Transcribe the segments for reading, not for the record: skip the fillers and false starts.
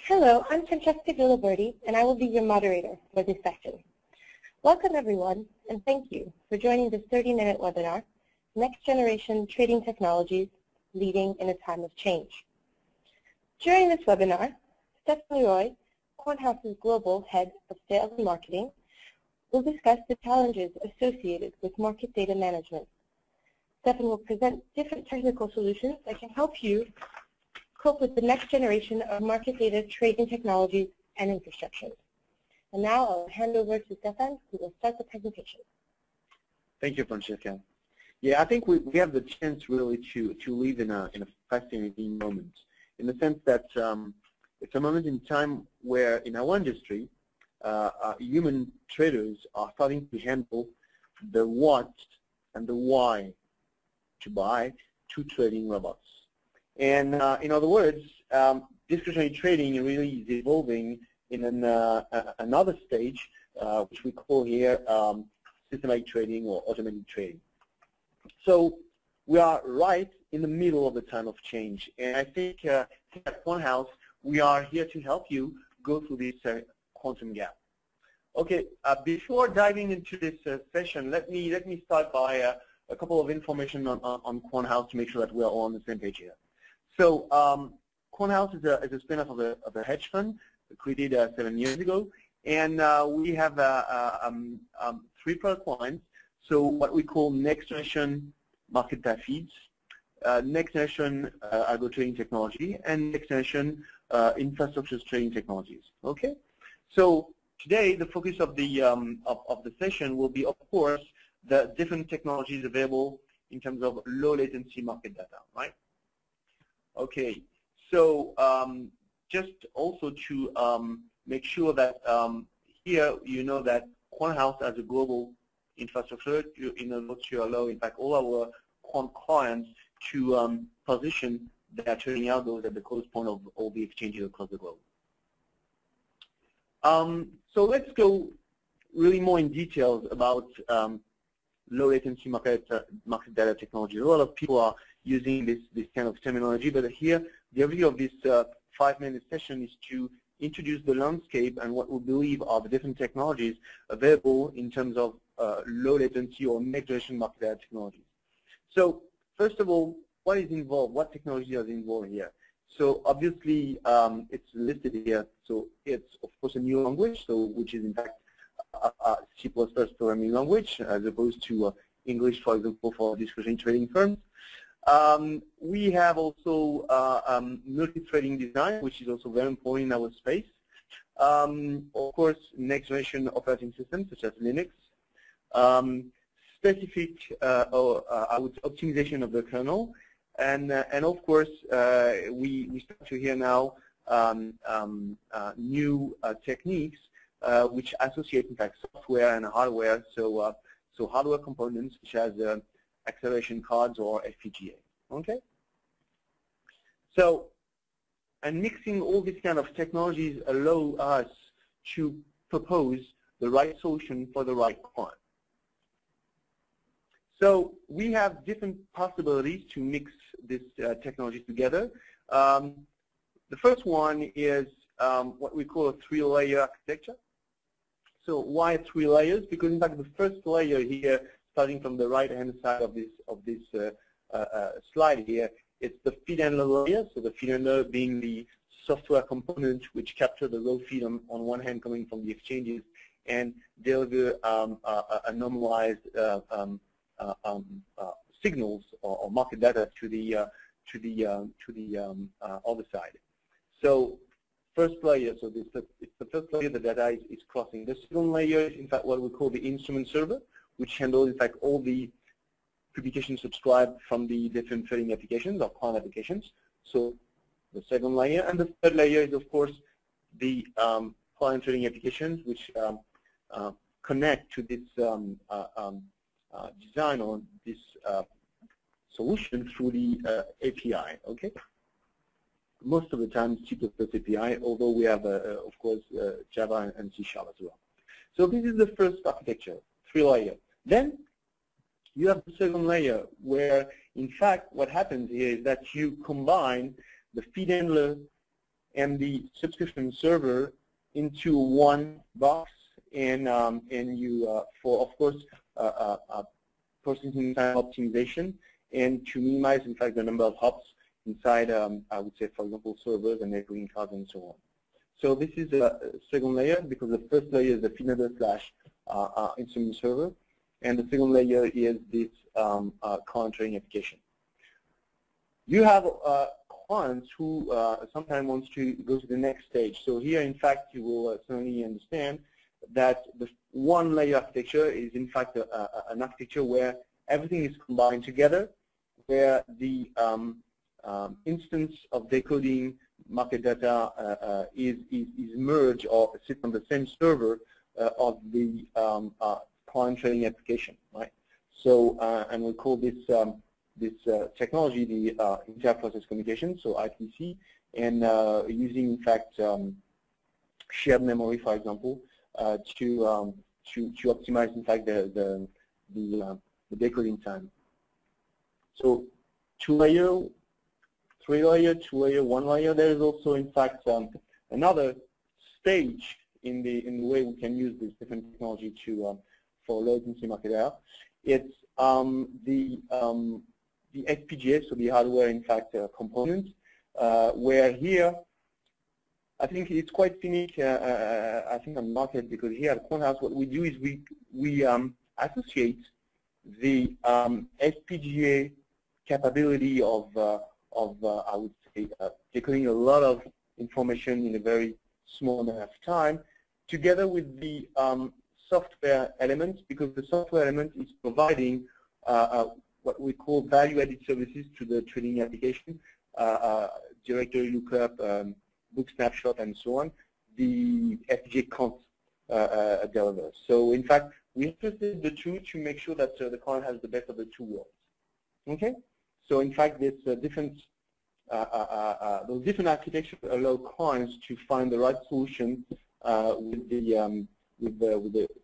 Hello, I'm Francesca Gillaberti, and I will be your moderator for this session. Welcome, everyone, and thank you for joining this 30-minute webinar, Next Generation Trading Technologies, Leading in a Time of Change. During this webinar, Stephanie Roy, Quanthouse's Global Head of Sales and Marketing, will discuss the challenges associated with market data management. Stephanie will present different technical solutions that can help you cope with the next generation of market data trading technologies and infrastructures. And now I'll hand over to Stefan, who will start the presentation. Thank you, Francesca. Yeah, I think we have the chance really to live in a fascinating moment, in the sense that it's a moment in time where in our industry, human traders are starting to handle the what and the why to buy two trading robots. And in other words, discretionary trading really is evolving in another stage, which we call here systematic trading or automated trading. So we are right in the middle of the time of change. And I think at Quanthouse, we are here to help you go through this quantum gap. Okay, before diving into this session, let me start by a couple of information on Quanthouse to make sure that we are all on the same page here. So Quanthouse is a spin-off of a hedge fund created 7 years ago, and we have 3 product lines. So what we call next generation market data feeds, next generation algo trading technology, and next generation infrastructure trading technologies. Okay, so today the focus of the session will be, of course, the different technologies available in terms of low latency market data, right? Okay, so just also to make sure that here you know that Quanthouse as a global infrastructure in order to allow, in fact, all our quant clients to position their trading algos at the close point of all the exchanges across the globe. So let's go really more in details about low latency market data technology. A lot of people are using this kind of terminology, but here the objective of this 5-minute session is to introduce the landscape and what we believe are the different technologies available in terms of low latency or next generation market data technologies. So first of all, what is involved? What technology is involved here? So obviously it's listed here. So it's of course a new language, so which is in fact C++ programming language, as opposed to English, for example, for discretionary trading firms. We have also multi-threading design, which is also very important in our space. Of course, next generation operating systems such as Linux. Specific optimization of the kernel, and of course we start to hear now new techniques which associate, in fact, software and hardware. So so hardware components such as acceleration cards or FPGA. Okay. So, and mixing all these kind of technologies allow us to propose the right solution for the right client. So we have different possibilities to mix this technology together. The first one is what we call a 3-layer architecture. So why 3 layers? Because in fact the first layer here, starting from the right-hand side of this slide here, it's the feed handler layer. So the feed handler being the software component which capture the raw feed on one hand coming from the exchanges and deliver a normalized signals or market data to the other side. So first layer, so it's the first layer the data is crossing. The second layer is in fact what we call the instrument server, which handles in fact all the publications subscribed from the different trading applications or client applications. So the second layer, and the third layer is of course the client trading applications which connect to this design or this solution through the API. Okay. Most of the time C++ API, although we have, of course, Java and C# as well. So this is the first architecture, 3-layer. Then you have the second layer where, in fact, what happens here is that you combine the feed handler and the subscription server into one box, and you for, of course, processing time optimization, and to minimize, in fact, the number of hops inside, I would say, for example, servers and networking cards and so on. So this is a second layer, because the first layer is the FeedNode/ instrument server, and the second layer is this client trading application. You have clients who sometimes want to go to the next stage. So here, in fact, you will certainly understand that the one layer architecture is, in fact, an architecture where everything is combined together, where the instance of decoding market data is merged or sits on the same server of the client trading application, right? So, and we call this technology the inter-process communication, so IPC, and using, in fact, shared memory, for example, to optimize, in fact, the decoding time. So 2-layer, 3-layer, 2-layer, 1-layer. There is also, in fact, another stage in the way we can use this different technology for low latency market data. It's the FPGA, so the hardware, in fact, component, where here, I think it's quite unique, I think, on the market, because here at QuantHouse, what we do is we associate the FPGA capability of I would say, decoding a lot of information in a very small amount of time, together with the software element, because the software element is providing what we call value-added services to the trading application, directory lookup, book snapshot, and so on, the FPGA can't deliver. So, in fact, we interested the two to make sure that the client has the best of the two worlds. Okay? So, in fact, this those different architectures allow clients to find the right solution with the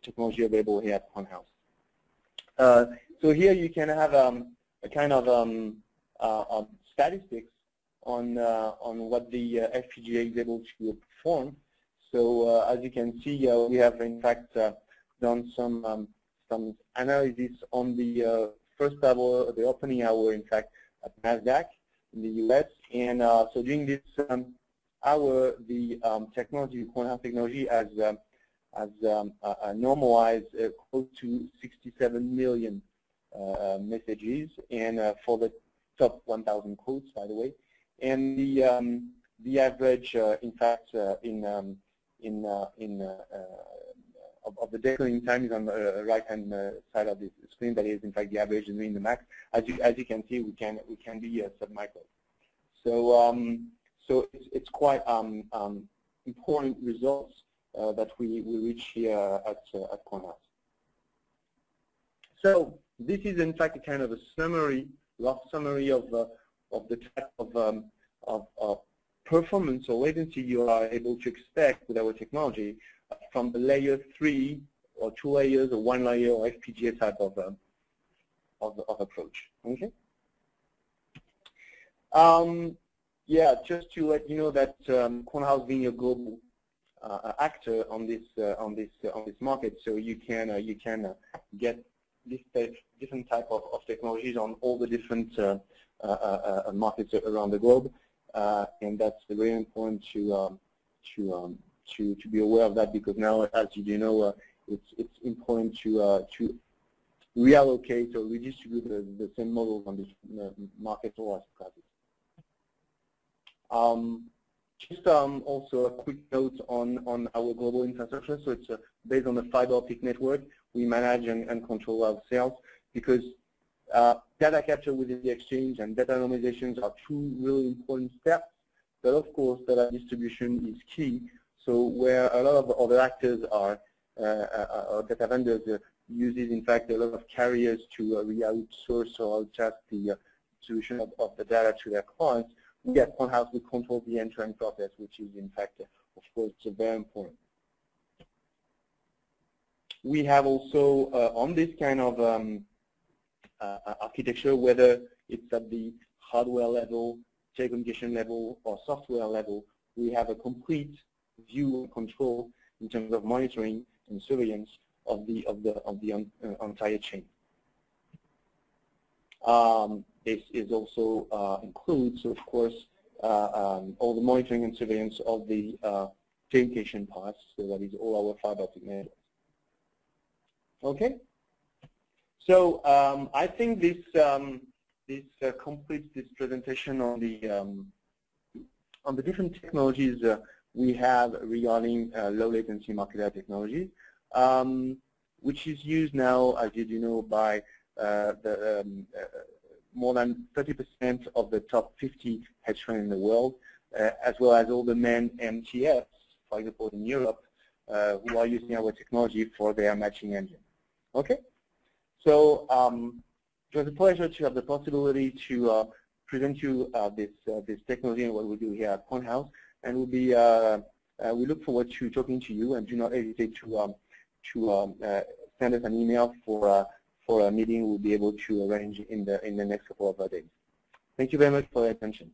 technology available here at QuantHouse. So here you can have a kind of statistics on what the FPGA is able to perform. So as you can see, we have in fact done some analysis on the first hour, the opening hour, in fact, at NASDAQ in the US. And so during this hour, the technology, QuantHouse technology, has normalized close to 67 million messages, and for the top 1,000 quotes, by the way. And the average, in fact, of the decoding time is on the right-hand side of the screen. That is, in fact, the average and in the max. As you can see, we can be sub-micro. So so it's quite important results that we reach here at QuantHouse. So this is, in fact, a kind of a summary, rough summary of the type of performance or latency you are able to expect with our technology from the layer 3 or 2 layers or 1 layer or FPGA type of approach. Okay. Yeah, just to let you know that QuantHouse being a global actor on this market, so you can get this different type of technologies on all the different markets around the globe, and that's very important to be aware of that, because now, as you do know, it's important to reallocate or redistribute the same models on this market or asset classes. Just also a quick note on our global infrastructure. So it's based on the fiber optic network. We manage and control our sales, because data capture within the exchange and data normalizations are two really important steps. But of course, data distribution is key. So where a lot of other actors are, data vendors uses, in fact, a lot of carriers to re-outsource or adjust the distribution of the data to their clients. We at QuantHouse, we control the end-to-end process, which is, in fact, of course, very important. We have also, on this kind of architecture, whether it's at the hardware level, telecommunication level, or software level, we have a complete view and control in terms of monitoring and surveillance of the entire chain. This is also includes, of course, all the monitoring and surveillance of the communication paths, so that is all our fiber optic networks. Okay. So I think this completes this presentation on the different technologies we have regarding low latency market area technology, which is used now, as you do know, by more than 30% of the top 50 hedge funds in the world, as well as all the main MTFs, for example, in Europe, who are using our technology for their matching engine. Okay, so it was a pleasure to have the possibility to present you this technology and what we do here at Pointhouse, and we look forward to talking to you, and do not hesitate to send us an email for a meeting we'll be able to arrange in the next couple of days. Thank you very much for your attention.